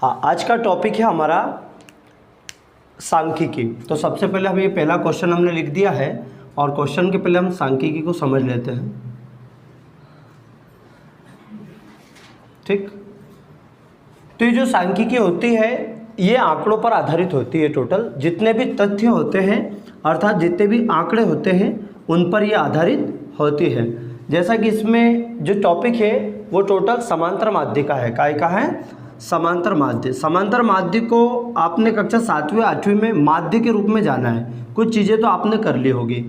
हाँ, आज का टॉपिक है हमारा सांख्यिकी। तो सबसे पहले हम ये पहला क्वेश्चन हमने लिख दिया है और क्वेश्चन के पहले हम सांख्यिकी को समझ लेते हैं। ठीक, तो ये जो सांख्यिकी होती है ये आंकड़ों पर आधारित होती है। टोटल जितने भी तथ्य होते हैं अर्थात जितने भी आंकड़े होते हैं उन पर ये आधारित होती है। जैसा कि इसमें जो टॉपिक है वो टोटल समांतर माध्य का है। काय का है? समांतर माध्य। समांतर माध्य को आपने कक्षा 7वीं 8वीं में माध्य के रूप में जाना है। कुछ चीज़ें तो आपने कर ली होगी,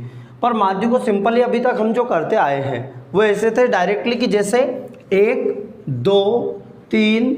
पर माध्य को सिंपली अभी तक हम जो करते आए हैं वो ऐसे थे डायरेक्टली कि जैसे 1 2 3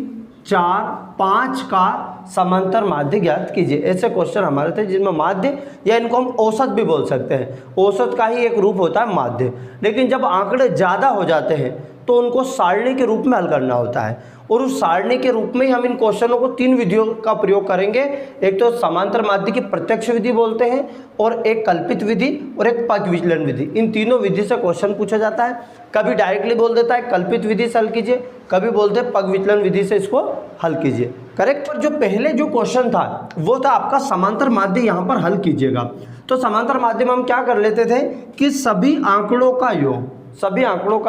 4 5 का समांतर माध्य ज्ञात कीजिए। ऐसे क्वेश्चन हमारे थे जिनमें माध्य या इनको हम औसत भी बोल सकते हैं। औसत का ही एक रूप होता है माध्य। लेकिन जब आंकड़े ज़्यादा हो जाते हैं तो उनको सारणी के रूप में हल करना होता है और उस सारणी के रूप में ही हम इन क्वेश्चनों को 3 विधियों का प्रयोग करेंगे। एक तो समांतर माध्य की प्रत्यक्ष विधि बोलते हैं और एक कल्पित विधि और एक पग विचलन विधि। इन तीनों विधि से क्वेश्चन पूछा जाता है। कभी डायरेक्टली बोल देता है कल्पित विधि से हल कीजिए, कभी बोलते हैं पग विचलन विधि से इसको हल कीजिए। करेक्ट। पर जो पहले जो क्वेश्चन था वो था आपका समांतर माध्य, यहाँ पर हल कीजिएगा। तो समांतर माध्य में हम क्या कर लेते थे कि सभी आंकड़ों का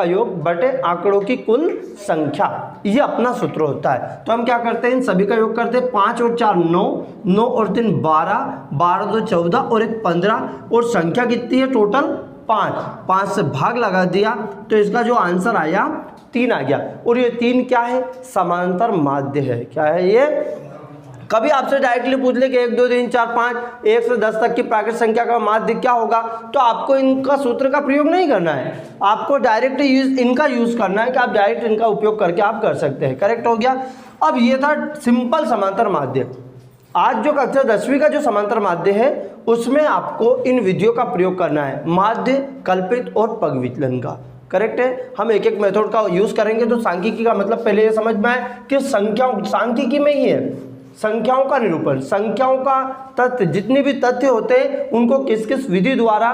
योग बटे आंकड़ों की कुल संख्या, ये अपना सूत्र होता है। तो हम क्या करते हैं, इन सभी का योग करते हैं। 5 और 4 9, 9 और 3 12, 12 2 14 और 1 15 और संख्या कितनी है टोटल 5। 5 से भाग लगा दिया तो इसका जो आंसर आया 3 आ गया। और ये 3 क्या है? समांतर माध्य है। क्या है ये? कभी आपसे डायरेक्टली पूछ ले कि 1 2 3 4 5 1 से 10 तक की प्राकृत संख्या का माध्य क्या होगा, तो आपको इनका सूत्र का प्रयोग नहीं करना है, आपको डायरेक्ट इनका यूज करना है कि आप डायरेक्ट इनका उपयोग करके आप कर सकते हैं। करेक्ट हो गया। अब ये था सिंपल समांतर माध्य। आज जो कक्षा 10वीं का जो समांतर माध्य है उसमें आपको इन विधियों का प्रयोग करना है, माध्य, कल्पित और पग विचलन का। करेक्ट है। हम एक एक मेथड का यूज करेंगे। तो सांख्यिकी का मतलब पहले ये समझ में आए कि संख्याओं, सांख्यिकी में ही है संख्याओं का निरूपण, संख्याओं का तथ्य, जितने भी तथ्य होते हैं उनको किस किस विधि द्वारा,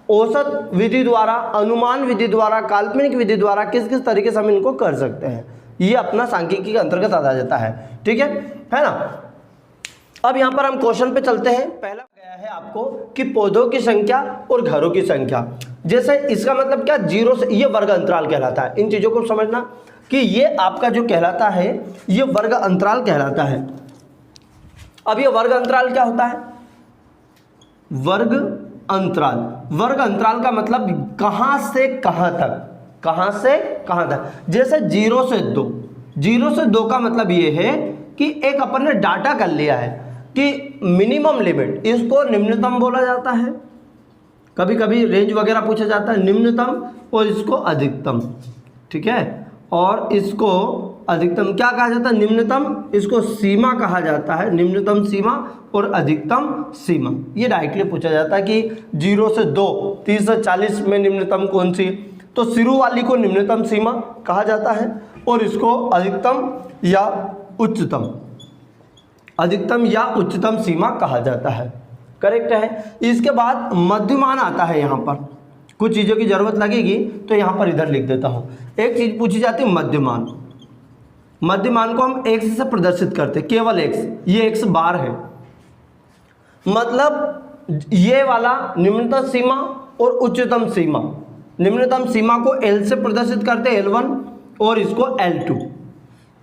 औसत विधि द्वारा, अनुमान विधि द्वारा, काल्पनिक विधि द्वारा किस किस तरीके से हम इनको कर सकते हैं, ये अपना सांख्यिकी के अंतर्गत आ जाता है। ठीक है ना। अब यहाँ पर हम क्वेश्चन पे चलते हैं। पहला गया है आपको कि पौधों की संख्या और घरों की संख्या। जैसे इसका मतलब क्या, 0 से, ये वर्ग अंतराल कहलाता है। इन चीजों को समझना कि ये आपका जो कहलाता है ये वर्ग अंतराल कहलाता है। अब ये वर्ग अंतराल क्या होता है? वर्ग अंतराल का मतलब कहां से कहां तक, जैसे 0 से 2 का मतलब ये है कि एक अपन ने डाटा कर लिया है कि मिनिमम लिमिट, इसको निम्नतम बोला जाता है, कभी कभी रेंज वगैरह पूछा जाता है, निम्नतम, और इसको अधिकतम। ठीक है। और इसको अधिकतम क्या कहा जाता है? निम्नतम। इसको सीमा कहा जाता है, निम्नतम सीमा और अधिकतम सीमा। ये डायरेक्टली पूछा जाता है कि 0 से 2, 30 से 40 में निम्नतम कौन सी, तो शुरू वाली को निम्नतम सीमा कहा जाता है और इसको अधिकतम या उच्चतम सीमा कहा जाता है। करेक्ट है। इसके बाद मध्यमान आता है। यहाँ पर कुछ चीज़ों की जरूरत लगेगी तो यहाँ पर इधर लिख देता हूँ। एक चीज पूछी जाती है मध्यमान। मध्यमान को हम x से प्रदर्शित करते हैं, केवल x, ये x बार है। मतलब ये वाला निम्नतम सीमा और उच्चतम सीमा, निम्नतम सीमा को L से प्रदर्शित करते हैं, L1, और इसको L2।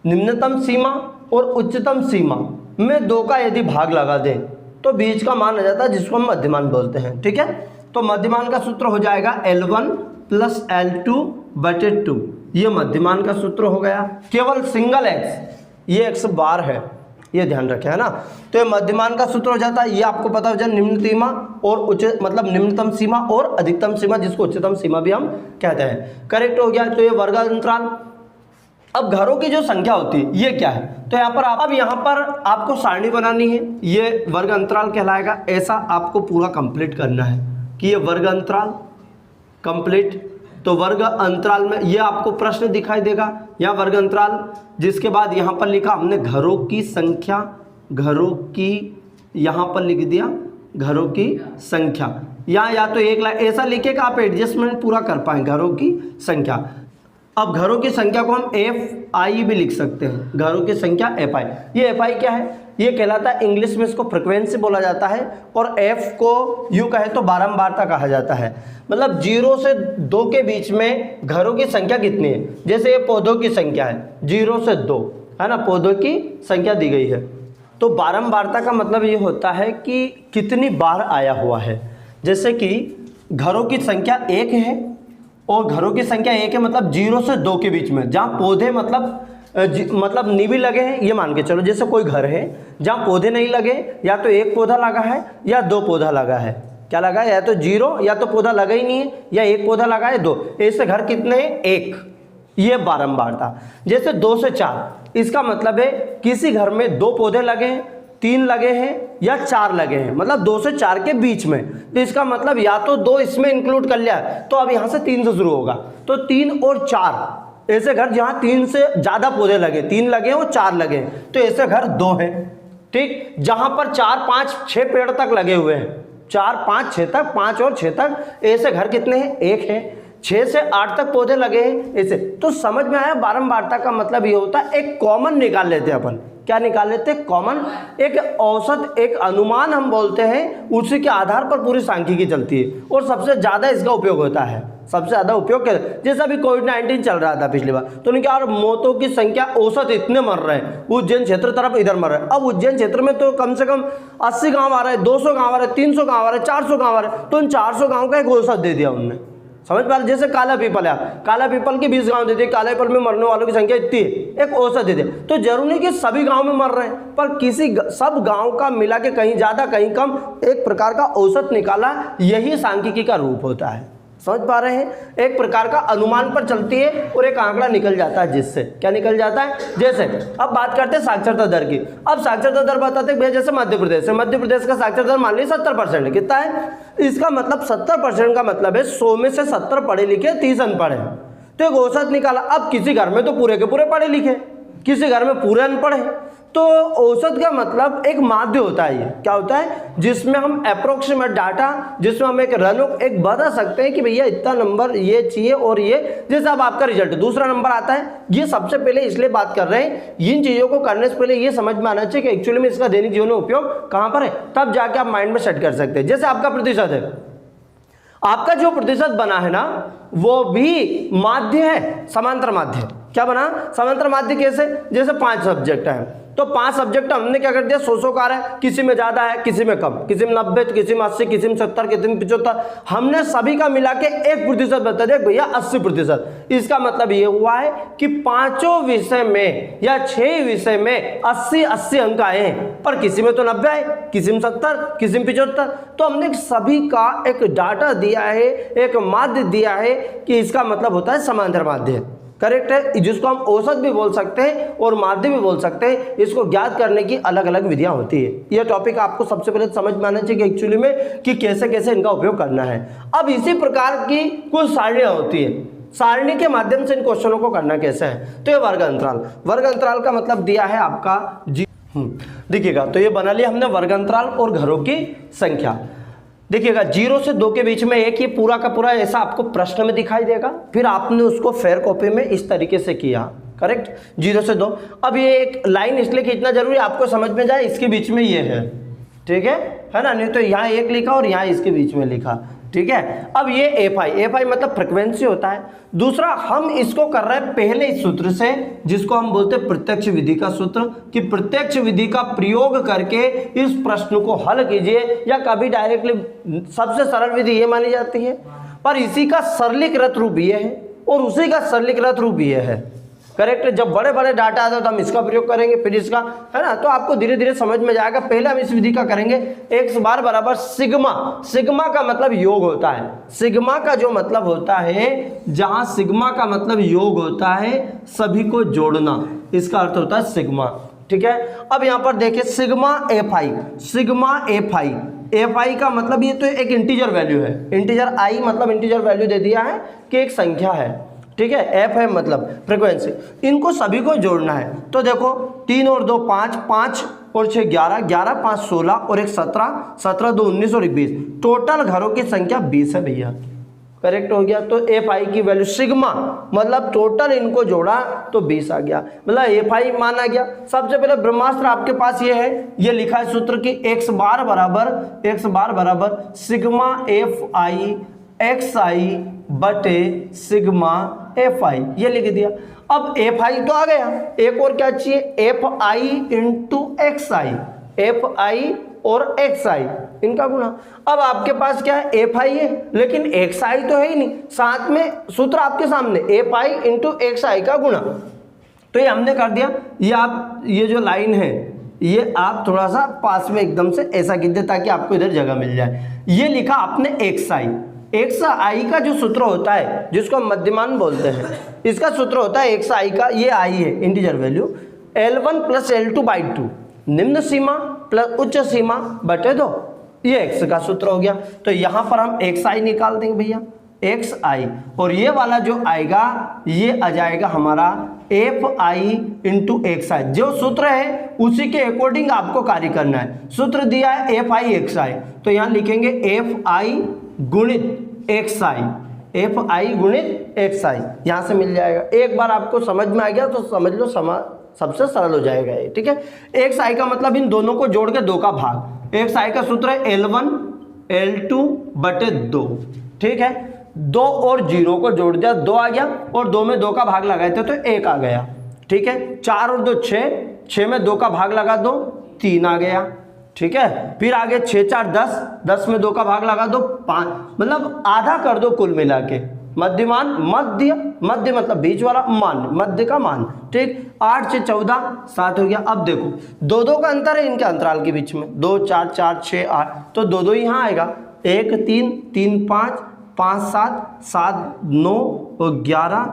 निम्नतम सीमा और उच्चतम सीमा में 2 का यदि भाग लगा दें तो बीच का मान आ जाता है जिसको हम मध्यमान बोलते हैं। ठीक है। तो मध्यमान का सूत्र हो जाएगा L1 + L2 बटे 2। ये मध्यमान का सूत्र हो गया। केवल सिंगल x, ये x बार है, ये ध्यान रखें, है ना। तो ये मध्यमान का सूत्र हो जाता है। ये आपको पता हो जाए निम्न सीमा और उच्च, मतलब निम्नतम सीमा और अधिकतम सीमा, जिसको उच्चतम सीमा भी हम कहते हैं। करेक्ट हो गया। तो ये वर्ग अंतराल। अब घरों की जो संख्या होती है ये क्या है, तो यहाँ पर अब यहाँ पर आपको सारणी बनानी है, ये वर्ग अंतराल कहलाएगा। ऐसा आपको पूरा कंप्लीट करना है कि ये वर्ग अंतराल कंप्लीट। तो वर्ग अंतराल में ये आपको प्रश्न दिखाई देगा, यहाँ वर्ग अंतराल, जिसके बाद यहाँ पर लिखा हमने घरों की संख्या, घरों की, यहाँ पर लिख दिया घरों की संख्या। यहाँ या तो 1 लाख ऐसा लिखे कि आप एडजस्टमेंट पूरा कर पाएँ, घरों की संख्या। अब घरों की संख्या को हम एफ आई भी लिख सकते हैं, घरों की संख्या एफ आई। ये एफ आई क्या है? ये कहलाता है, इंग्लिश में इसको फ्रिक्वेंसी बोला जाता है, और एफ को यूँ कहे तो बारंबारता कहा जाता है। मतलब 0 से 2 के बीच में घरों की संख्या कितनी है? जैसे ये पौधों की संख्या है 0 से 2, है ना, पौधों की संख्या दी गई है। तो बारंबारता का मतलब ये होता है कि कितनी बार आया हुआ है। जैसे कि घरों की संख्या 1 है, और घरों की संख्या 1 है मतलब 0 से 2 के बीच में, जहाँ पौधे मतलब नींबी लगे हैं, ये मान के चलो। जैसे कोई घर है जहाँ पौधे नहीं लगे, या तो 1 पौधा लगा है या 2 पौधा लगा है। क्या लगा है? या तो 0, या तो पौधा लगा ही नहीं है, या 1 पौधा लगा है 2। ऐसे घर कितने हैं? 1। ये बारंबारता। जैसे 2 से 4, इसका मतलब है किसी घर में 2 पौधे लगे हैं, 3 लगे हैं या 4 लगे हैं, मतलब 2 से 4 के बीच में। तो इसका मतलब या तो 2 इसमें इंक्लूड कर लिया, तो अब यहाँ से 3 से शुरू होगा, तो 3 और 4। ऐसे घर जहाँ 3 से ज़्यादा पौधे लगे, 3 लगे और 4 लगे, तो ऐसे घर 2 हैं। ठीक, जहाँ पर 4, 5, 6 पेड़ तक लगे हुए हैं, 4, 5, 6 तक, 5 और 6 तक, ऐसे घर कितने हैं? 1 है। 6 से 8 तक पौधे लगे हैं ऐसे। तो समझ में आया, बारंबारता का मतलब ये होता है एक कॉमन निकाल लेते हैं अपन। क्या निकाल लेते हैं? कॉमन, एक औसत, एक अनुमान हम बोलते हैं, उसी के आधार पर पूरी सांख्यिकी चलती है, और सबसे ज़्यादा इसका उपयोग होता है। सबसे ज़्यादा उपयोग क्या? जैसे अभी कोविड-19 चल रहा था पिछली बार, तो उनके और मौतों की संख्या औसत इतने मर रहे हैं, उज्जैन क्षेत्र तरफ इधर मर रहे हैं। अब उज्जैन क्षेत्र में तो कम से कम 80 गाँव आ रहे हैं, 200 गाँव आ रहे हैं, 300 गाँव आ रहे हैं, 400 गाँव आ रहे हैं, तो उन 400 गाँव का एक औसत दे दिया उनने। समझ पा रहे? जैसे काला पीपल है, काला पीपल के 20 गांव दे दिए, काला पीपल में मरने वालों की संख्या इतनी है, एक औसत दे दिया। तो जरूरी नहीं कि सभी गांव में मर रहे हैं, पर सब गांव का मिला के कहीं ज़्यादा कहीं कम एक प्रकार का औसत निकाला, यही सांख्यिकी का रूप होता है। समझ पा रहे हैं? एक प्रकार का अनुमान पर चलती है और एक आंकड़ा निकल जाता है, जिससे क्या निकल जाता है। जैसे अब बात करते हैं साक्षरता दर की। अब साक्षरता दर बताते हैं भैया, जैसे मध्य प्रदेश है, मध्य प्रदेश का साक्षरता दर मान लीजिए 70% है। कितना है? इसका मतलब 70% का मतलब है 100 में से 70 पढ़े लिखे, 30 अनपढ़ है। तो एक औसत निकाला। अब किसी घर में तो पूरे के पूरे पढ़े लिखे, किसी घर में पूरे अनपढ़ है, तो औसत का मतलब एक माध्य होता है। ये क्या होता है? जिसमें हम अप्रोक्सीमेट डाटा, जिसमें हम एक बता सकते हैं कि भैया इतना नंबर ये चाहिए, और ये जैसे अब आपका रिजल्ट दूसरा नंबर आता है, ये सबसे पहले इसलिए बात कर रहे हैं, इन चीज़ों को करने से पहले ये समझ में आना चाहिए कि एक्चुअली में इसका दैनिक जीवन में उपयोग कहाँ पर है, तब जाके आप माइंड में सेट कर सकते हैं। जैसे आपका प्रतिशत है, आपका जो प्रतिशत बना है ना, वो भी माध्य है, समांतर माध्य। क्या बना? समांतर माध्य। कैसे? जैसे 5 सब्जेक्ट हैं, तो 5 सब्जेक्ट हमने क्या कर दिया, 100 का है, किसी में ज़्यादा है, किसी में कम, किसी में 90, किसी में 80, किसी में 70, किसी में 75। हमने सभी का मिला के 1% बता दिया भैया 80%। इसका मतलब ये हुआ है कि 5 विषय में या 6 विषय में 80 अंक आए हैं, पर किसी में तो 90 आए, किसी में 70, किसी में 75। तो हमने सभी का एक डाटा दिया है, एक माध्य दिया है, कि इसका मतलब होता है समांतर माध्य। करेक्ट है, जिसको हम औसत भी बोल सकते हैं और माध्य भी बोल सकते हैं। इसको ज्ञात करने की अलग अलग विधियां होती है। यह टॉपिक आपको सबसे पहले समझ में आना चाहिए कि एक्चुअली में कि कैसे कैसे इनका उपयोग करना है। अब इसी प्रकार की कुछ सारणियां होती है, सारणी के माध्यम से इन क्वेश्चनों को करना कैसे है। तो ये वर्ग अंतराल, वर्ग अंतराल का मतलब दिया है आपका जी। देखिएगा, तो ये बना लिया हमने वर्ग अंतराल और घरों की संख्या। देखिएगा 0 से 2 के बीच में एक, ये पूरा का पूरा ऐसा आपको प्रश्न में दिखाई देगा। फिर आपने उसको फेयर कॉपी में इस तरीके से किया, करेक्ट, 0 से 2। अब ये एक लाइन इसलिए खींचना जरूरी है, आपको समझ में जाए, इसके बीच में ये है, ठीक है ना, नहीं तो यहाँ 1 लिखा और यहाँ इसके बीच में लिखा, ठीक है। अब ये एफ आई मतलब फ्रिक्वेंसी होता है। दूसरा, हम इसको कर रहे हैं पहले इस सूत्र से, जिसको हम बोलते हैं प्रत्यक्ष विधि का सूत्र, कि प्रत्यक्ष विधि का प्रयोग करके इस प्रश्न को हल कीजिए, या कभी डायरेक्टली सबसे सरल विधि ये मानी जाती है, पर इसी का सरलीकृत रूप ये है और उसी का सरलीकृत रूप ये है। करेक्ट है। जब बड़े बड़े डाटा आता है तो हम इसका प्रयोग करेंगे, फिर इसका, है ना, तो आपको धीरे धीरे समझ में जाएगा। पहले हम इस विधि का करेंगे, x बार बराबर सिग्मा। सिग्मा का मतलब योग होता है, सिग्मा का जो मतलब होता है, जहां सिग्मा का मतलब योग होता है सभी को जोड़ना, इसका अर्थ होता है सिग्मा, ठीक है। अब यहां पर देखिए sigma F I, sigma F I, F I का मतलब ये तो एक इंटीजर वैल्यू है, इंटीजर आई मतलब इंटीजर वैल्यू दे दिया है कि एक संख्या है, ठीक है। एफ है मतलब फ्रीक्वेंसी, इनको सभी को जोड़ना है। तो देखो 3 और 2 5, 5 और 6 11, 11 5 16 और 1 17, 17 2 19 और 1 20, टोटल घरों की संख्या 20 है भैया। करेक्ट हो गया। तो एफ आई की वैल्यू सिग्मा मतलब टोटल इनको जोड़ा तो 20 आ गया, मतलब एफ आई मान आ गया। सबसे पहले ब्रह्मास्त्र आपके पास ये है, ये लिखा है सूत्र की x बार बराबर सिग्मा एफ आई एक्स आई बटे सिग्मा एफ आई, ये लिख दिया। अब एफ आई तो आ गया, एक और क्या चाहिए, F I into X I, F I और एक्स आई इनका गुणा। अब आपके पास क्या है, एफ आई है लेकिन एक्स आई तो है ही नहीं, साथ में सूत्र आपके सामने एफ आई इंटू एक्स आई का गुणा। तो ये हमने कर दिया। ये आप ये जो लाइन है ये आप थोड़ा सा पास में एकदम से ऐसा कीजिए ताकि आपको इधर जगह मिल जाए। ये लिखा आपने एक्स आई का जो सूत्र होता है जिसको हम मध्यमान बोलते हैं, इसका सूत्र होता है एक्स आई का, ये आई है integer value, L1 plus L2 by 2, निम्न सीमा प्लस उच्च सीमा बटे 2, ये एक्स का सूत्र हो गया। तो यहां पर हम एक्स आई निकाल देंगे भैया, एक्स आई, और ये वाला जो आएगा ये आ जाएगा हमारा एफ आई इंटू एक्स आई। जो सूत्र है उसी के अकॉर्डिंग आपको कार्य करना है। सूत्र दिया है एफ आई एक्स आई, तो यहां लिखेंगे एफ आई गुणित एक्स आई, एफ आई गुणित एक्स आई, यहां से मिल जाएगा। एक बार आपको समझ में आ गया तो समझ लो सबसे सरल हो जाएगा ये, ठीक है। एक्स आई का मतलब इन दोनों को जोड़ के 2 का भाग, एक्स आई का सूत्र है L1 L2 बटे 2, ठीक है। 2 और 0 को जोड़ दिया, 2 आ गया, और 2 में 2 का भाग लगाए थे तो 1 आ गया, ठीक है। 4 और 2 6, 6 में 2 का भाग लगा दो, 3 आ गया, ठीक है। फिर आगे 6 4 10, 10 में 2 का भाग लगा दो, 5, मतलब आधा कर दो कुल मिला के। मध्यमान, मध्य मतलब बीच वाला, मान मध्य का मान, ठीक। 8 6 14 7 हो गया। अब देखो 2 का अंतर है इनके अंतराल के बीच में, 2 4 4 6 8, तो 2 यहाँ आएगा, 1 3 3 5 5 7 7 9 और 11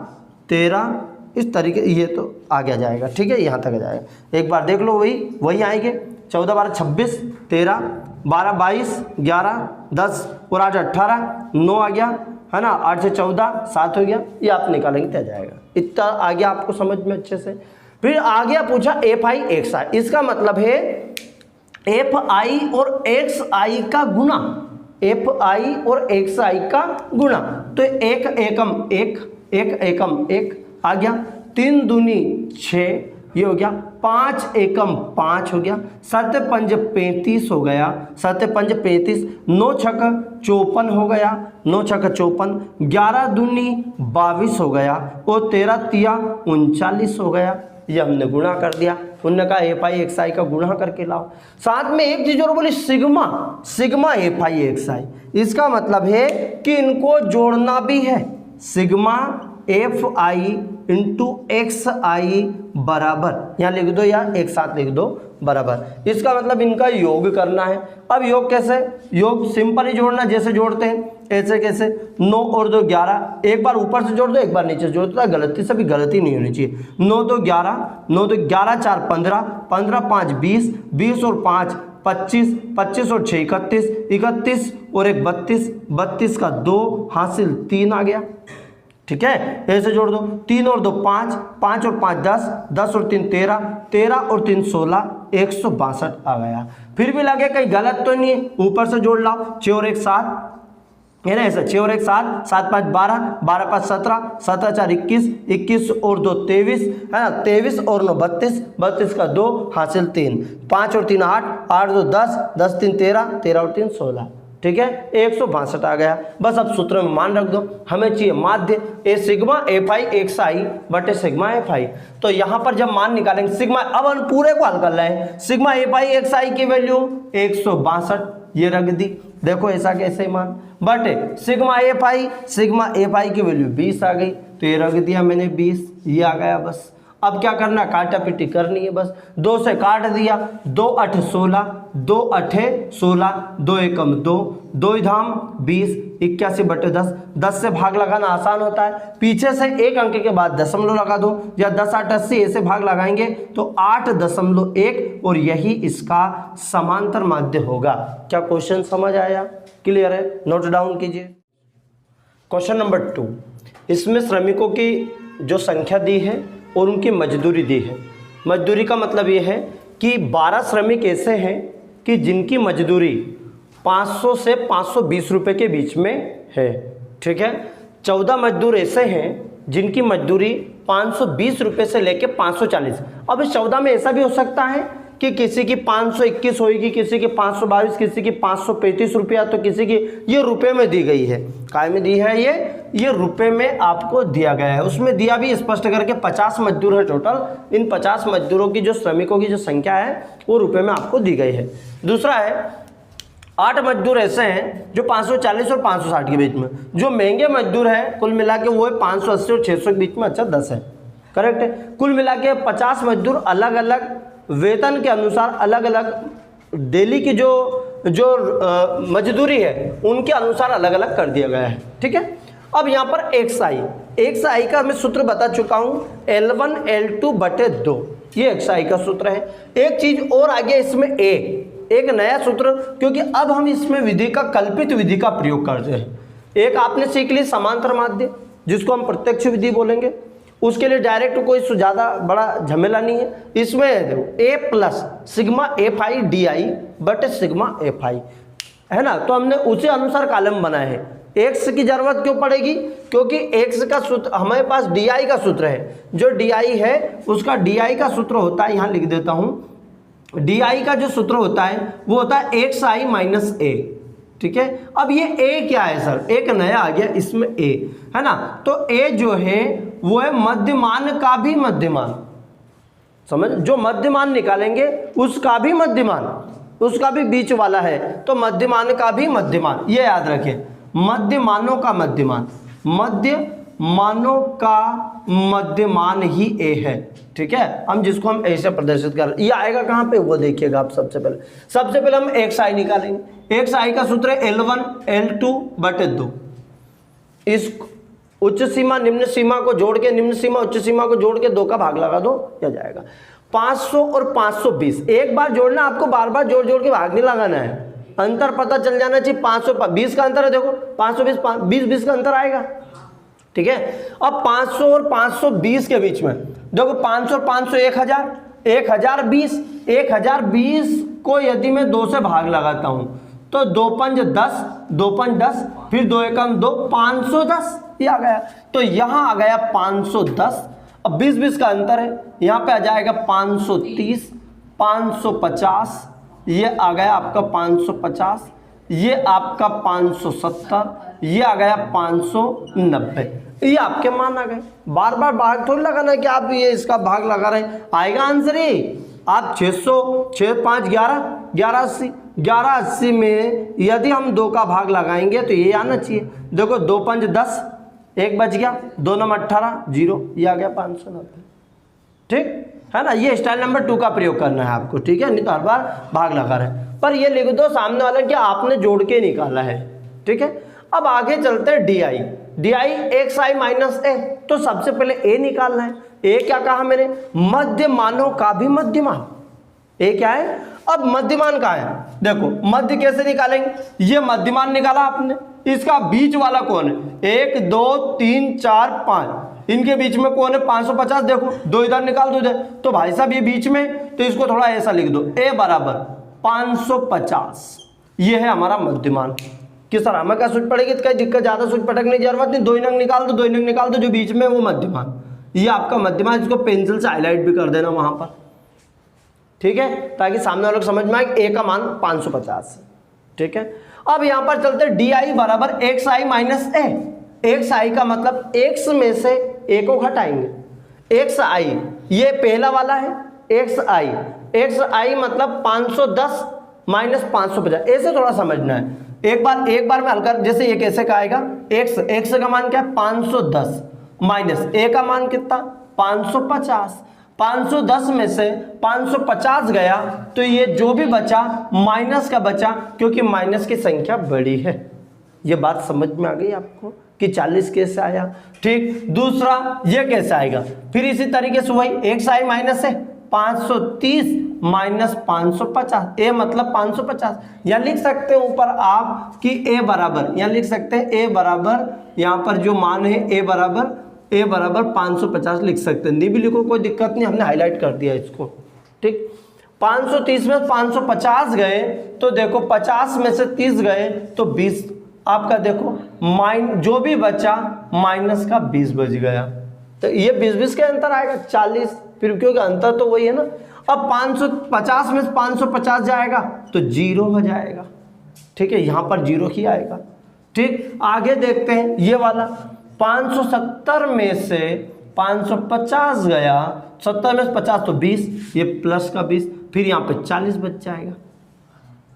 13, इस तरीके ये तो आगे जाएगा, ठीक है, यहाँ तक आ जाएगा। एक बार देख लो, वही आएंगे, 14 12 26 13 12 22 11 10 और 8 18 9 आ गया, है ना। 8 से 14 7 हो गया, ये आप निकालेंगे तो आ जाएगा। इतना आ गया आपको समझ में अच्छे से। फिर आ गया पूछा एफ आई एक्स आई, इसका मतलब है एफ आई और एक्स आई का गुणा, एफ आई और एक्स आई का गुणा। तो एक एकम एक आ गया, 3 दूनी 6 ये हो गया, 5 एकम 5 हो गया, 7 पंज 35 हो गया, 7 पंज 35, 9 छक 54 हो गया, 9 छक 54, 11 दूनी 22 हो गया, और 13 तिया 39 हो गया। ये हमने गुणा कर दिया। उन्होंने कहा एफ आई एक्स आई का गुणा करके लाओ। साथ में एक चीज और बोली, sigma F I X I, इसका मतलब है कि इनको जोड़ना भी है। Sigma F I into X I बराबर, यहाँ लिख दो या एक साथ लिख दो बराबर, इसका मतलब इनका योग करना है। अब योग कैसे, योग सिंपल ही जोड़ना, जैसे जोड़ते हैं ऐसे कैसे, 9 और 2 11, एक बार ऊपर से जोड़ दो एक बार नीचे से जोड़ दो, गलती से भी गलती नहीं होनी चाहिए। 9 2 11, 9 2 11 4 15, 15 5 20, 20 और 5 25, 25 और 6 31, 31 और 1 32, 32 का 2 हासिल 3 आ गया, ठीक है। ऐसे जोड़ दो, 3 और 2 5, 5 और 5 10, 10 और 3 13, 13 और 3 16, 162 आ गया। फिर भी लगे कहीं गलत तो नहीं है, ऊपर से जोड़ लाओ, 6 और 1 7 है ना, ऐसा 6 और 1 7, 7 5 12, 12 5 17, 17 4 21, 21 और 2 23 है ना, 23 और 9 32, 32 का 2 हासिल 3, 5 और 3 8, 8 2 10, 10 3 13, 13 और 3 16, ठीक है, 162 आ गया। बस अब सूत्र में मान रख दो, हमें चाहिए माध्य, ए सिग्मा एफ आई एक्स आई बटे सिग्मा एफ आई। तो यहाँ पर जब मान निकालेंगे सिग्मा, अब हम पूरे को हल कर रहे हैं, सिग्मा एफ आई एक्स आई की वैल्यू 162 ये रख दी, देखो ऐसा कैसे मान, बटे सिग्मा एफ आई की वैल्यू 20 आ गई, तो ये रख दिया मैंने 20, ये आ गया। बस अब क्या करना, काटा पिटी करनी है, बस 2 से काट दिया, 2 8 16, 2 8 16, 2 एकम 2, 2 धाम 20, 81 बटे 10, 10 से भाग लगाना आसान होता है, पीछे से एक अंक के बाद दशमलव लगा दो, या 10 8 80 ऐसे भाग लगाएंगे तो 8.1, और यही इसका समांतर माध्य होगा। क्या क्वेश्चन समझ आया, क्लियर है, नोट डाउन कीजिए। क्वेश्चन नंबर 2, इसमें श्रमिकों की जो संख्या दी है और उनकी मजदूरी दी है। मजदूरी का मतलब ये है कि 12 श्रमिक ऐसे हैं कि जिनकी मजदूरी 500 से 520 रुपए के बीच में है, ठीक है। 14 मजदूर ऐसे हैं जिनकी मजदूरी 520 रुपये से लेके 540। अब इस 14 में ऐसा भी हो सकता है कि किसी की 521 होगी, किसी की 522, किसी की 535 रुपया, तो किसी की ये रुपए में दी गई है। काय में दी है ये रुपए में आपको दिया गया है। उसमें दिया भी स्पष्ट करके 50 मजदूर है टोटल। इन 50 मजदूरों की जो श्रमिकों की जो संख्या है वो रुपए में आपको दी गई है। दूसरा है 8 मजदूर ऐसे हैं जो 540 और 560 के बीच में। जो महंगे मजदूर हैं कुल मिला के वो है 580 और 600 के बीच में। अच्छा 10 है, करेक्ट है। कुल मिला के 50 मजदूर अलग अलग वेतन के अनुसार अलग अलग डेली की जो मजदूरी है उनके अनुसार अलग अलग कर दिया गया है। ठीक है। अब यहाँ पर XI का मैं सूत्र बता चुका हूँ, L1 L2 बटे 2, ये XI का सूत्र है। एक चीज और आ गया इसमें एक नया सूत्र, क्योंकि अब हम इसमें विधि का कल्पित विधि का प्रयोग करते हैं। एक आपने सीख ली समांतर माध्य, जिसको हम प्रत्यक्ष विधि बोलेंगे। उसके लिए डायरेक्ट कोई ज़्यादा बड़ा झमेला नहीं है। इसमें देखो A plus sigma FI DI बटे सिग्मा FI है ना, तो हमने उसी अनुसार कॉलम बनाए हैं। x की जरूरत क्यों पड़ेगी, क्योंकि x का सूत्र हमारे पास DI का सूत्र है। जो DI है उसका DI का सूत्र होता है, यहाँ लिख देता हूँ, DI का जो सूत्र होता है वो होता है XI माइनस A। ठीक है। अब ये A क्या है सर, एक नया आ गया इसमें A है ना, तो A जो है वो है मध्यमान का भी मध्यमान। समझ, जो मध्यमान निकालेंगे उसका भी मध्यमान, उसका भी बीच वाला है, तो मध्यमान का भी मध्यमान, ये याद रखें, मध्यमानों का मध्यमान, मध्यमानों का मध्यमान ही A है। ठीक है। हम जिसको हम ऐसे प्रदर्शित कर, ये आएगा कहाँ पे वो देखिएगा आप। सबसे पहले हम XI निकालेंगे। XI का सूत्र है L1 L2 बटे 2। इस उच्च सीमा निम्न सीमा को जोड़ के, निम्न सीमा उच्च सीमा को जोड़ के 2 का भाग लगा दो, क्या जाएगा 500 और 520। एक बार जोड़ना, आपको बार बार जोड़ जोड़ के भाग नहीं लगाना है, अंतर पता चल जाना चाहिए। 520 का अंतर है, देखो 520 20 का अंतर आएगा। ठीक है। अब 500 और 520 के बीच में देखो 500 और 500 1000, 1020, 1020 को यदि मैं 2 से भाग लगाता हूं तो 2 पंज 10, 2 पंज 10, फिर 2 एकम 2, 510 ये आ गया। तो यहां आ गया 510। अब 20 का अंतर है, यहां पे आ जाएगा 530, 550, ये आ गया आपका 550, ये आपका 570, ये आ गया 590। ये आपके मान आ गए। बार बार भाग थोड़ी लगाना है कि आप ये इसका भाग लगा रहे हैं, आएगा आंसर ये। आप 600, 6 5 11, 1180, 1180 में यदि हम 2 का भाग लगाएंगे तो ये आना चाहिए। देखो 2 पंज 10, 1 बच गया, 2 नम 18, 0, ये आ गया 590। ठीक है ना। ये स्टाइल नंबर 2 का प्रयोग करना है आपको। ठीक है, नहीं तो हर बार भाग लगा रहे हैं। पर ये लिख दो सामने वाला कि आपने जोड़ के निकाला है। ठीक है। अब आगे चलते हैं DI XI माइनस A। तो सबसे पहले A निकालना है। A क्या कहा मैंने, मध्यमानों का भी मध्यमान। A क्या है, अब मध्यमान का है। देखो मध्य कैसे निकालेंगे, ये मध्यमान निकाला आपने, इसका बीच वाला कौन है, 1 2 3 4 5, इनके बीच में कौन है 550। देखो 2 इधर निकाल दो इधर, तो भाई साहब ये बीच में, तो इसको थोड़ा ऐसा लिख दो, A बराबर 550, ये है हमारा मध्यमान। कि सर हमें क्या सूझ पड़ेगी, कहीं दिक्कत ज्यादा सूझ पटकने की जरूरत नहीं, 2 नंग निकाल दो, 2 नंग निकाल दो, जो बीच में वो मध्यमान, ये आपका मध्यमान। इसको पेंसिल से हाईलाइट भी कर देना वहां पर। ठीक है, ताकि सामने वालों को समझ में आए A का मान 550 है। ठीक है। अब यहां पर चलते DI बराबर XI माइनस A। XI का मतलब X में से A को घटाएंगे। XI ये पहला वाला है, XI मतलब 510 माइनस 550, ऐसे थोड़ा समझना है। एक बार में हल कर, जैसे ये कैसे का आएगा, x का मान क्या है 510 माइनस A का मान कितना 550, 510 में से 550 गया तो ये जो भी बचा माइनस का बचा, क्योंकि माइनस की संख्या बड़ी है। ये बात समझ में आ गई आपको कि 40 कैसे आया। ठीक। दूसरा ये कैसे आएगा, फिर इसी तरीके से वही XI माइनस है 530 माइनस 550, A मतलब 550। यहाँ लिख सकते हैं ऊपर आप कि A बराबर, यहाँ लिख सकते हैं A बराबर, यहाँ पर जो मान है A बराबर 550 लिख सकते हैं। नहीं भी लिखो कोई दिक्कत नहीं, हमने हाईलाइट कर दिया इसको। ठीक। 530 में 550 गए तो देखो 50 में से 30 गए तो 20, आपका देखो जो भी बचा माइनस का 20 बच गया, तो ये 20-20 के अंतर आएगा 40, फिर क्योंकि अंतर तो वही है ना। अब 550 में 550 जाएगा तो 0 हो जाएगा, ठीक है, यहाँ पर 0 ही आएगा। ठीक, आगे देखते हैं ये वाला 570 में से 550 गया, 70 में से 50 तो 20, ये प्लस का 20, फिर यहाँ पे 40 बच जाएगा।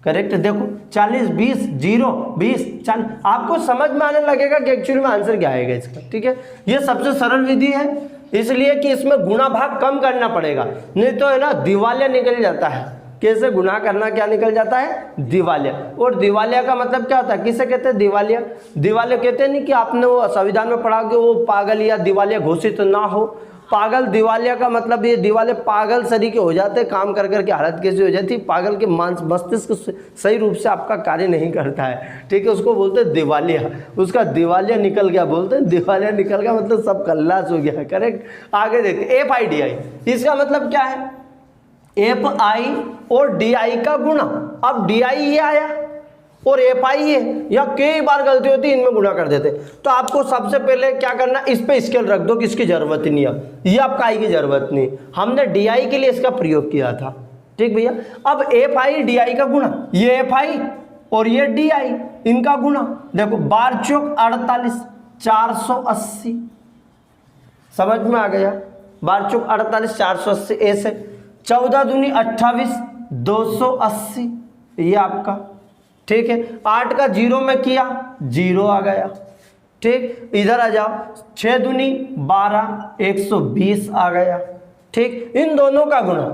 करेक्ट, देखो 40 20 0 20 40, आपको समझ में आने लगेगा कि एक्चुअली में आंसर क्या आएगा इसका। ठीक है, ये सबसे सरल विधि है, इसलिए कि इसमें गुणा भाग कम करना पड़ेगा, नहीं तो है ना दिवालिया निकल जाता है। कैसे गुणा करना, क्या निकल जाता है, दिवालिया। और दिवालिया का मतलब क्या होता है, किसे कहते हैं दिवालिया? दिवालिया कहते हैं नहीं कि आपने वो संविधान में पढ़ा कि वो पागल या दिवालिया घोषित ना हो। पागल दिवालिया का मतलब ये दिवाले पागल तरीके हो जाते, काम कर करके हालत कैसी हो जाती, पागल के मस्तिष्क सही रूप से आपका कार्य नहीं करता है। ठीक है, उसको बोलते हैं दिवालिया, उसका दिवालिया निकल गया, बोलते हैं दिवालिया निकल गया, मतलब सब कल्लास हो गया। करेक्ट, आगे देखते FIDI, इसका मतलब क्या है, FI और DI का गुणा। अब DI ये आया और FI है, या कई बार गलती होती है इनमें गुणा कर देते। तो आपको सबसे पहले क्या करना, इस पे स्केल रख दो, किसकी जरूरत नहीं है, ये आपका आई की जरूरत नहीं, हमने DI के लिए इसका प्रयोग किया था। ठीक भैया, अब FI DI का गुणा, ये FI और ये DI, इनका गुणा देखो, 12 चौक 48 480, समझ में आ गया, 12 चौक 48 480, ऐसे 14 दूनी 28 280, ये आपका। ठीक है, 8 का 0 में किया 0 आ गया। ठीक, इधर आ जाओ, 6 दूनी 12 120 आ गया। ठीक, इन दोनों का गुणा,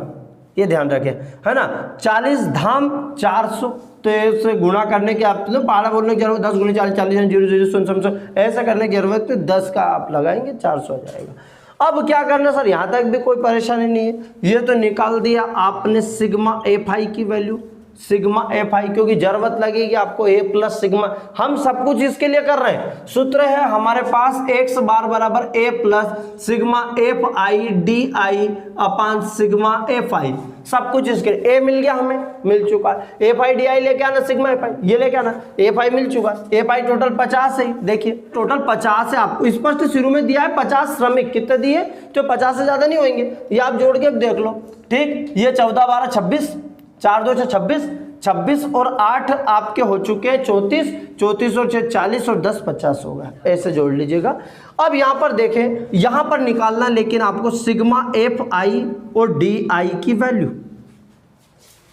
ये ध्यान रखें, है ना, 40 धाम 400, तो इससे गुणा करने की आप 12 बोलने की जरूरत, 10 गुनी 40 40 0 0 0 ऐसा करने की जरूरत, तो 10 का आप लगाएंगे 400 आ जाएगा। अब क्या करना सर, यहाँ तक भी कोई परेशानी नहीं है, ये तो निकाल दिया आपने सिग्मा FI की वैल्यू, सिग्मा FI, क्योंकि जरूरत लगेगी आपको A प्लस सिग्मा, हम सब कुछ इसके लिए कर रहे हैं। सूत्र है हमारे पास x बार बराबर A plus sigma FI DI upon sigma FI, सब कुछ इसके लिए। A मिल गया, हमें मिल चुका है, FI DI लेके आना, सिग्मा FI ये लेके आना, FI मिल चुका है। FI टोटल 50 है, देखिए टोटल 50 है, आपको स्पष्ट शुरू में दिया है 50 श्रमिक, कितने दिए, तो 50 से ज्यादा नहीं होंगे, ये आप जोड़ के देख लो। ठीक, ये 14 12 26, 4 2 26 26 और 8 आपके हो चुके हैं 34, 34 और 6 40 और 10 50 होगा, ऐसे जोड़ लीजिएगा। अब यहाँ पर देखें, यहाँ पर निकालना लेकिन आपको सिग्मा FI और DI की वैल्यू।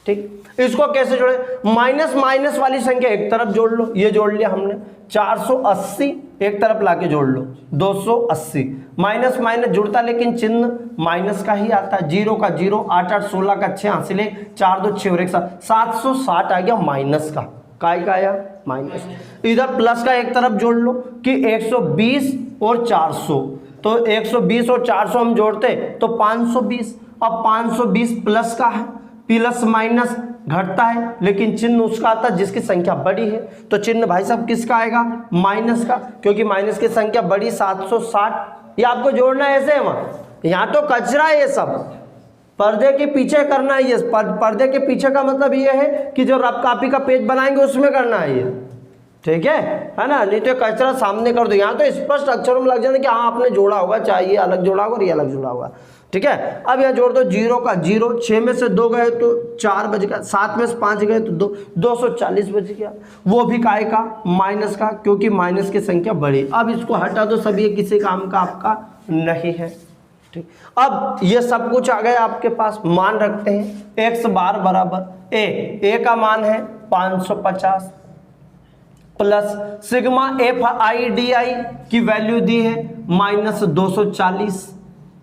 ठीक, इसको कैसे जोड़े, माइनस माइनस वाली संख्या एक तरफ जोड़ लो, ये जोड़ लिया हमने, 480 एक तरफ लाके जोड़ लो 280, माइनस माइनस जुड़ता लेकिन चिन्ह माइनस का ही आता है, 0 का 0, 8 8 16 का 6 हासिले 4 2 6 और 1 7, 760 आ गया माइनस का, काय का आया माइनस। इधर प्लस का एक तरफ जोड़ लो कि 120 और 400, तो 120 और 400 हम जोड़ते तो 520, अब 520 प्लस का है, प्लस माइनस घटता है लेकिन चिन्ह उसका आता है जिसकी संख्या बड़ी है, तो चिन्ह भाई साहब किसका आएगा, माइनस का, क्योंकि माइनस की संख्या बड़ी 760। ये आपको जोड़ना ऐसे है, वहाँ यहाँ तो कचरा है ये सब, पर्दे के पीछे करना है ये, पर्दे के पीछे का मतलब ये है कि जो रफ कॉपी का पेज बनाएंगे उसमें करना है ये, ठीक है ना, नहीं तो कचरा सामने कर दो। यहाँ तो स्पष्ट अक्षरों में लग जाए कि हाँ आपने जोड़ा होगा, चाहे ये अलग जोड़ा होगा और ये अलग जोड़ा होगा, ठीक है। अब यहाँ जोड़ दो, 0 का 0, 6 में से 2 गए तो 4 बच गया, 7 में से 5 गए तो 240 बच गया, वो भी काय का, माइनस का, क्योंकि माइनस की संख्या बढ़ी। अब इसको हटा दो, सब ये किसी काम का आपका नहीं है, ठीक। अब ये सब कुछ आ गया आपके पास, मान रखते हैं x बार बराबर a का मान है 550 प्लस सिग्मा FIDI की वैल्यू दी है -240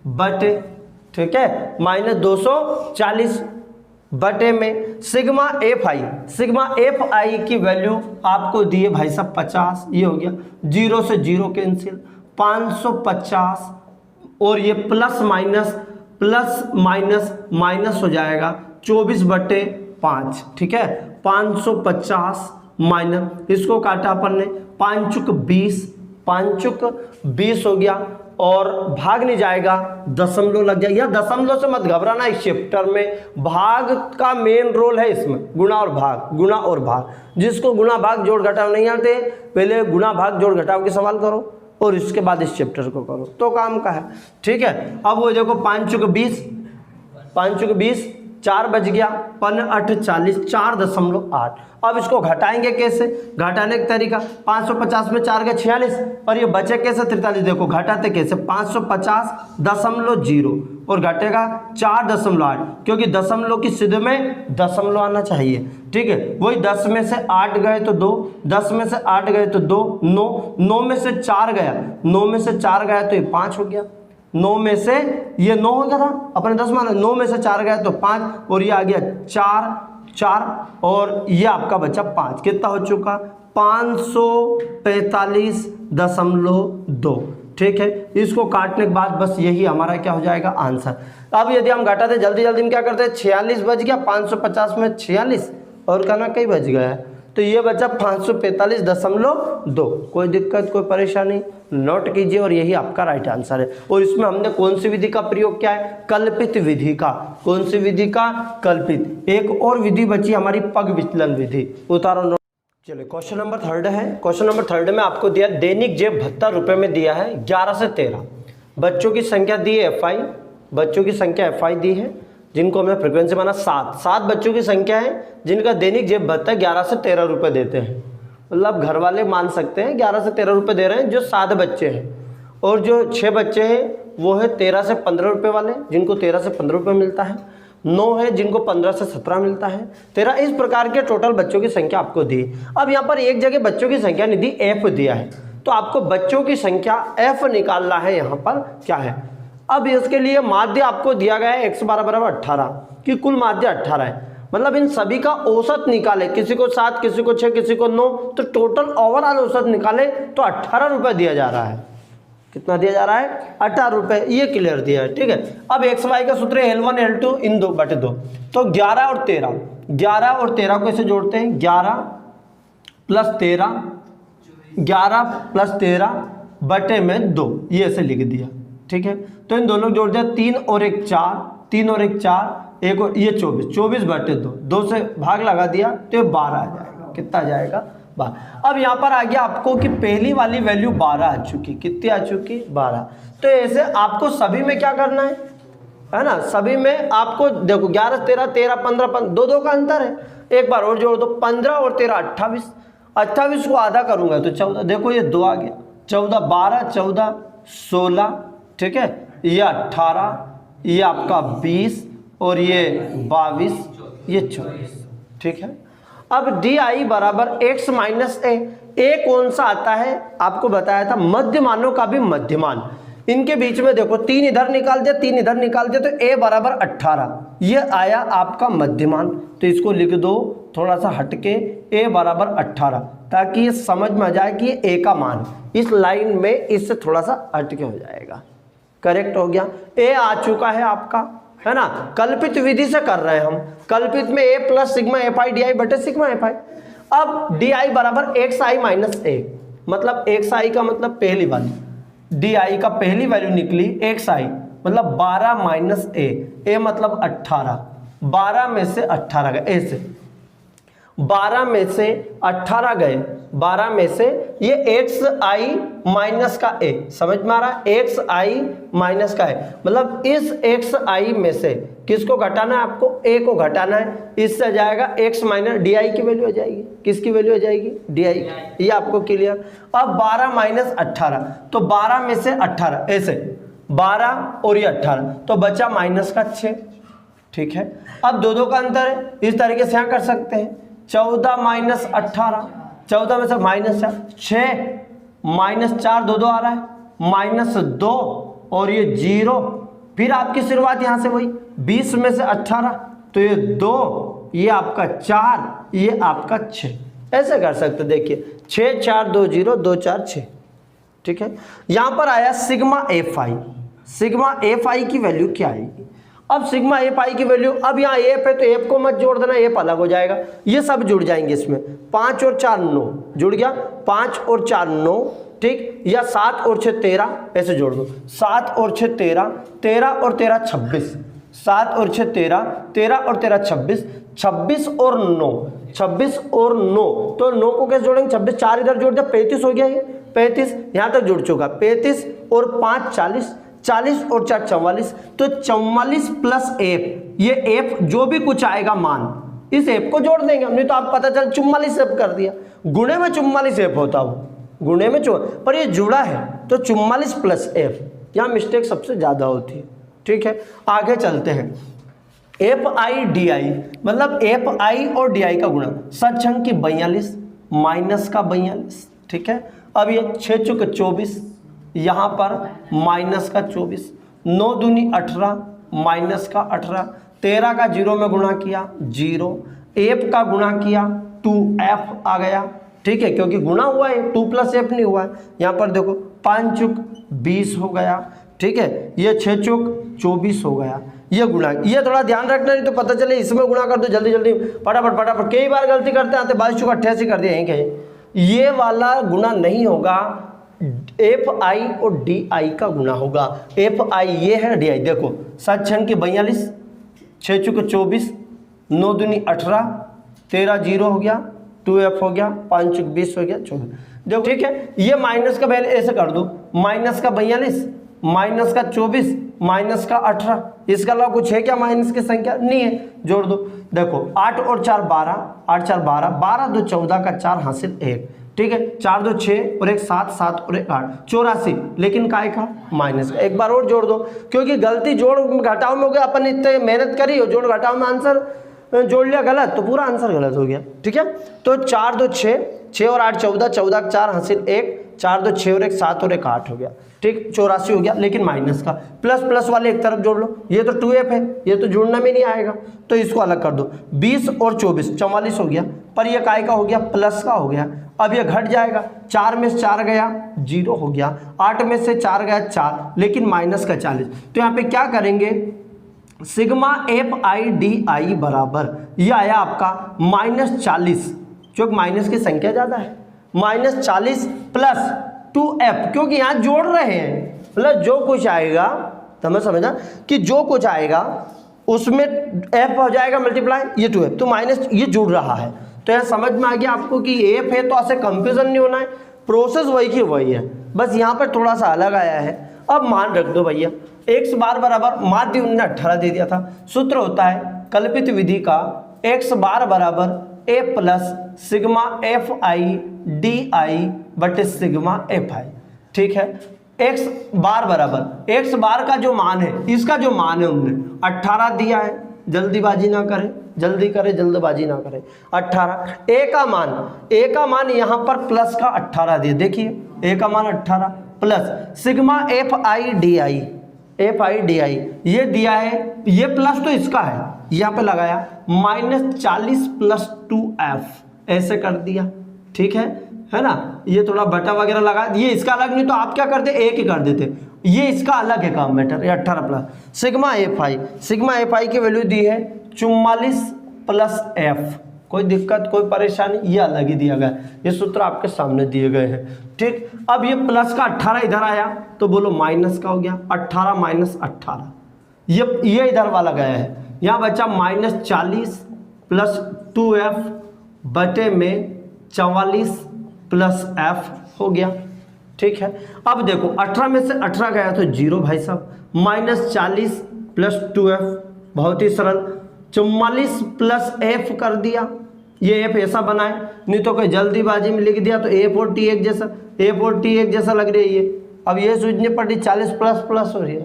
बटे, ठीक है, -240 बटे में सिग्मा FI की वैल्यू आपको दी है भाई साहब 50, ये हो गया 0 से 0 कैंसिल, 550 और ये प्लस माइनस माइनस हो जाएगा 24 बटे 5, ठीक है, 550 माइनस, इसको काटा अपन ने, 5 चुक 20 हो गया और भाग नहीं जाएगा, दशमलव लग जाएगा। या दशमलव से मत घबराना, इस चैप्टर में भाग का मेन रोल है इसमें, गुणा और भाग, गुणा और भाग। जिसको गुणा भाग जोड़ घटाव नहीं आते, पहले गुणा भाग जोड़ घटाव के सवाल करो और इसके बाद इस चैप्टर को करो तो काम का है। ठीक है, अब वो देखो 5 चुक 20, 5 चुक 20, 4 बज गया, 5 8 40, 4.8। अब इसको घटाएंगे कैसे, घटाने का तरीका, 550 में 4 गए 46 और ये बचे कैसे 43। देखो घटाते कैसे, 550.0 और घटेगा 4.8, क्योंकि दशमलव की सिद्ध में दशमलव आना चाहिए। ठीक है, वही 10 में से 8 गए तो 2, 10 में से 8 गए तो 2, 9, 9 में से 4 गया, 9 में से 4 गया तो ये 5 हो गया। 9 में से ये 9 हो गया था, अपने 10 माना, 9 में से 4 गया तो 5 और ये आ गया 4 और ये आपका बचा 5। कितना हो चुका, 545.2। ठीक है, इसको काटने के बाद बस यही हमारा क्या हो जाएगा आंसर। अब यदि हम घटाते जल्दी जल्दी में क्या करते हैं, 46 बच गया, 550 में 46 और कहना कई बच गया है तो ये बचा 545.2। कोई दिक्कत कोई परेशानी, नोट कीजिए और यही आपका राइट आंसर है। और इसमें हमने कौन सी विधि का प्रयोग किया है, कल्पित विधि का। कौन सी विधि का, कल्पित। एक और विधि बची हमारी पग विचलन विधि, उतारो नोट। चलिए क्वेश्चन नंबर 3 है। क्वेश्चन नंबर 3 में आपको दिया दैनिक जेब 72 रुपये में दिया है 11 से 13। बच्चों की संख्या दी है FI, बच्चों की संख्या FI दी है, जिनको हमने फ्रिक्वेंसी माना 7 बच्चों की संख्या है जिनका दैनिक जेब भत्ता 11 से 13 रुपये देते हैं। मतलब घर वाले मान सकते हैं 11 से 13 रुपये दे रहे हैं जो 7 बच्चे हैं, और जो 6 बच्चे हैं वो है 13 से 15 रुपये वाले, जिनको 13 से 15 रुपये मिलता है। 9 है जिनको 15 से 17 मिलता है। 13 इस प्रकार के टोटल बच्चों की संख्या आपको दी। अब यहाँ पर एक जगह बच्चों की संख्या नहीं दी, F दिया है, तो आपको बच्चों की संख्या F निकालना है। यहाँ पर क्या है, अब इसके लिए माध्य आपको दिया गया है x12 बराबर 18 कि कुल माध्य 18 है। मतलब इन सभी का औसत निकाले, किसी को 7, किसी को 6, किसी को 9, तो टोटल ओवरऑल औसत निकाले तो 18 रुपये दिया जा रहा है। कितना दिया जा रहा है, 18 रुपये, ये क्लियर दिया है। ठीक है, अब एक्स वाई का सूत्र है L1 L2 इन 2/2, तो 11 और 13, 11 और 13 को ऐसे जोड़ते हैं, 11 प्लस 13, 11 प्लस 13 बटे में 2, ये ऐसे लिख दिया। ठीक है, तो इन दोनों जोड़ दिया, 3 और 1 4, 3 और 1 4, एक और ये 24, 24 बटे 2, 2 से भाग लगा दिया तो ये 12 आ जाएगा। कितना आ जाएगा, 12। अब यहाँ पर आ गया आपको कि पहली वाली वैल्यू 12 आ चुकी, कितनी आ चुकी, 12। तो ऐसे आपको सभी में क्या करना है ना, सभी में आपको देखो 11 13 13 15 2 का अंतर है, एक बार और जोड़ दो, 15 और 13 28, 28 को आधा करूंगा तो 14, देखो ये 2 आ गया, 14 12 14 16, ठीक है, ये 18, ये आपका 20 और ये 22, ये 24। ठीक है, अब डी आई बराबर x माइनस ए कौन सा आता है, आपको बताया था मध्यमानों का भी मध्यमान। इनके बीच में देखो 3 इधर निकाल दिया, 3 इधर निकाल दिया, तो a बराबर 18, ये आया आपका मध्यमान। तो इसको लिख दो थोड़ा सा हटके, a बराबर 18, ताकि ये समझ में आ जाए कि ये a का मान इस लाइन में इससे थोड़ा सा हटके हो जाएगा। करेक्ट हो गया, a आ चुका है आपका, है ना। कल्पित विधि से कर रहे हैं हम, कल्पित में a plus sigma F I D I बटे सिग्मा एफ आई। अब डी आई बराबर एक्स आई माइनस ए, मतलब एक्स आई का मतलब पहली वाली, डी आई का पहली वैल्यू निकली एक्स आई, मतलब 12 माइनस ए मतलब 18, 12 में से 18 गए, ए से 12 में से 18 गए, 12 में से ये एक्स आई माइनस का ए, समझ में आ रहा है, एक्स आई माइनस का है, मतलब इस एक्स आई में से किसको घटाना है, आपको ए को घटाना है। इससे जाएगा एक्स माइनस डी आई की वैल्यू आ जाएगी, किसकी वैल्यू आ जाएगी, डी आई, ये आपको क्लियर। अब 12 माइनस 18, तो 12 में से 18 ऐसे 12 और ये 18, तो बचा माइनस का 6। ठीक है, अब दो का अंतर है, इस तरीके से यहाँ कर सकते हैं, 14 माइनस 18, 14 में से माइनस 4, 6 माइनस 4 2 आ रहा है, माइनस 2 और ये 0, फिर आपकी शुरुआत यहाँ से वही 20 में से 18, तो ये 2, ये आपका 4, ये आपका 6, ऐसे कर सकते। देखिए 6 4 2 0 2 4 6। ठीक है, यहाँ पर आया सिग्मा एफ आई, सिग्मा एफ आई की वैल्यू क्या आएगी। अब सिग्मा एफ आई की वैल्यू, अब यहाँ एफ है तो एफ को मत जोड़ देना, एफ अलग हो जाएगा, ये सब जुड़ जाएंगे इसमें, 5 और 4 9 जुड़ गया, 5 और 4 9, ठीक, या 7 और 6 13, ऐसे जोड़ दो। 7 और 6 13, 13 और 13 26, 7 और 6 13, 13 और 13 26, 26 और 9, 26 और 9, तो 9 को कैसे जोड़ेंगे? 26, 4 इधर जोड़ दिया, 35 हो गया। ये 35 यहाँ तक जुड़ चुका, 35 और 5 40, 40 और 4 44, तो 44 प्लस एफ, ये एफ जो भी कुछ आएगा मान, इस एफ को जोड़ देंगे। नहीं तो आप पता चल 44 एफ कर दिया, गुणे में 44 एफ होता हो, गुणे में पर ये जुड़ा है तो 44 प्लस एफ, यहाँ मिस्टेक सबसे ज़्यादा होती है। ठीक है, आगे चलते हैं। एफ आई डी आई, मतलब एफ आई और डी आई का गुणा, सचंग की 42 माइनस का 42। ठीक है, अब ये 6 चुक 24, यहाँ पर माइनस का 24, 9 दूनी 18 माइनस का 18, 13 का 0 में गुणा किया 0, एफ का गुणा किया 2f आ गया। ठीक है, क्योंकि गुणा हुआ है, 2 प्लस एफ नहीं हुआ है। यहाँ पर देखो 5 चुक 20 हो गया। ठीक है, ये 6 चुक 24 हो गया, ये गुणा, ये थोड़ा ध्यान रखना, नहीं तो पता चले इसमें गुणा कर दो जल्दी जल्दी फटाफट फटाफट, कई बार गलती करते आते 22 चुक 88 कर दिया, यहीं कहीं। ये वाला गुणा नहीं होगा, एफ आई और डी आई का गुणा होगा। एफ आई ये है, डी आई देखो, 7 छन की 42, 6 चुक 24, 9 दूनी 18, 13 0 हो गया, 2f हो गया, 5 चुक 20 हो गया 24। देखो ठीक है, ये माइनस का पहले ऐसे कर दो, माइनस का 42 माइनस का 24 माइनस का 18, इसका अलावा कुछ है क्या माइनस की संख्या? नहीं है, जोड़ दो। देखो 8 और 4 12, 8 4 12, 12 2 14 का 4 हासिल 1। ठीक है, 4 2 6 और 1 7, 7 और 1 8, 84, लेकिन काय का? माइनस का। एक बार और जोड़ दो, क्योंकि गलती जोड़ घटाव में हो गया, अपन इतने मेहनत करी हो, जोड़ घटाव में आंसर जोड़ लिया गलत तो पूरा आंसर गलत हो गया। ठीक है, तो 4 2 6, 6 और 8 14, 14 का 4 हासिल 1, 4 2 6 और 1 7 और 1 8 हो गया। ठीक, 84 हो गया, लेकिन माइनस का। प्लस प्लस वाले एक तरफ जोड़ लो, ये तो 2f है, ये तो जुड़ना में नहीं आएगा, तो इसको अलग कर दो। 20 और 24 44 हो गया, पर ये काय का हो गया? प्लस का हो गया। अब ये घट जाएगा, 4 में से 4 गया 0 हो गया, 8 में से 4 गया 4, लेकिन माइनस का 40। तो यहाँ पे क्या करेंगे? Sigma F I D I बराबर, ये आया आपका -40, जो माइनस की संख्या ज़्यादा है, -40 प्लस 2f, क्योंकि यहाँ जोड़ रहे हैं, मतलब जो कुछ आएगा, तो मैं समझा कि जो कुछ आएगा उसमें f हो जाएगा मल्टीप्लाई, ये 2f, तो माइनस ये जुड़ रहा है। तो यह समझ में आ गया आपको कि f है, तो ऐसे कंफ्यूजन नहीं होना है, प्रोसेस वही की वही है, बस यहाँ पर थोड़ा सा अलग आया है। अब मान रख दो भैया, x बार बराबर, माध्य उन्होंने 18 दे दिया था, सूत्र होता है कल्पित विधि का, x बार बराबर a plus sigma F I D I बटे सिग्मा एफ आई। ठीक है, x बार बराबर, x बार का जो मान है, इसका जो मान है उन्होंने 18 दिया है, जल्दीबाजी ना करें, जल्दी करें जल्दबाजी ना करें। 18, a का मान यहाँ पर प्लस का 18 दिए, देखिए a का मान 18 plus sigma F I D I, F I D I ये दिया है, ये प्लस तो इसका है, यहाँ पे लगाया -40 प्लस 2f, ऐसे कर दिया। ठीक है ना, ये थोड़ा बटा वगैरह लगा, ये इसका अलग, नहीं तो आप क्या करते, एक ही कर देते, ये इसका अलग है काम बेटर, ये 18 प्लस सिग्मा एफ आई की वैल्यू दी है 44 प्लस f, कोई दिक्कत कोई परेशानी, ये अलग ही दिया गया, ये सूत्र आपके सामने दिए गए हैं। ठीक, अब ये प्लस का 18 इधर आया तो बोलो माइनस का हो गया, 18 माइनस 18, ये इधर वाला गया है, यहाँ बचा -40 प्लस 2f बटे में 44 प्लस f हो गया। ठीक है, अब देखो 18 में से 18 गया तो 0 भाई साहब, -40 प्लस 2f, बहुत ही सरल, 44 प्लस f कर दिया, ये f ऐसा बनाए, नहीं तो कोई जल्दीबाजी में लिख दिया तो f और t एक जैसा लग रही है ये। अब ये सोचने पड़ी 40 प्लस प्लस हो रही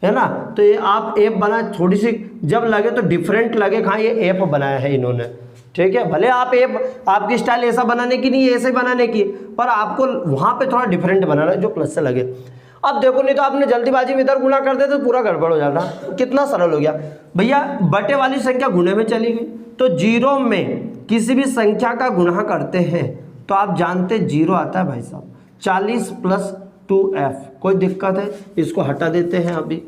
है ना, तो ये आप f बनाए, थोड़ी सी जब लगे तो डिफरेंट लगे, कहाँ ये f बनाया है इन्होंने। ठीक है, भले आप f, आपकी स्टाइल ऐसा बनाने की नहीं है, ऐसे बनाने की, पर आपको वहाँ पे थोड़ा डिफरेंट बनाना है जो प्लस से लगे। अब देखो, नहीं तो आपने जल्दीबाजी में इधर गुणा कर देते तो पूरा गड़बड़ हो जाता, कितना सरल हो गया भैया, बटे वाली संख्या गुणे में चली गई, तो 0 में किसी भी संख्या का गुणा करते हैं तो आप जानते 0 आता है भाई साहब, 40 प्लस 2f, कोई दिक्कत है, इसको हटा देते हैं अभी।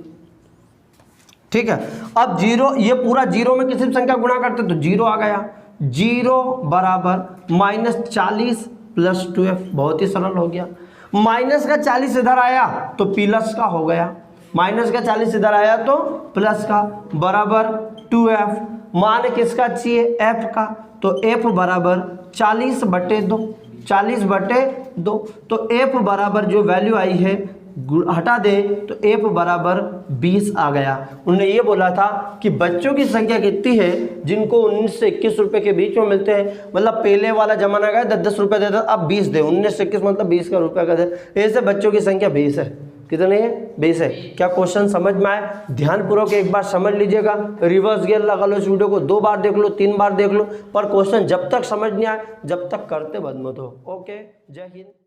ठीक है, अब 0, ये पूरा 0 में किसी भी संख्या गुणा करते तो 0 आ गया, 0 बराबर -40 प्लस 2f, बहुत ही सरल हो गया। माइनस का 40 इधर आया तो प्लस का हो गया, माइनस का 40 इधर आया तो प्लस का, बराबर 2f। मान किसका चाहिए, f का, तो f बराबर 40/2, 40/2। तो f बराबर जो वैल्यू आई है हटा दे तो f बराबर 20 आ गया। उन्होंने ये बोला था कि बच्चों की संख्या कितनी है जिनको 19 से 21 रुपए के बीच में मिलते हैं, मतलब पहले वाला जमाना गया 10-10 रुपए देता, अब 20 दे, 19 से 21 मतलब 20 का रुपया का दे। ऐसे बच्चों की संख्या 20 है। कितनी है, 20 है। क्या क्वेश्चन समझ में आए? ध्यानपूर्वक एक बार समझ लीजिएगा, रिवर्स गियर लगा लो, इस वीडियो को 2 बार देख लो, 3 बार देख लो, पर क्वेश्चन जब तक समझ नहीं आए जब तक करते बंद मत हो। ओके, जय हिंद।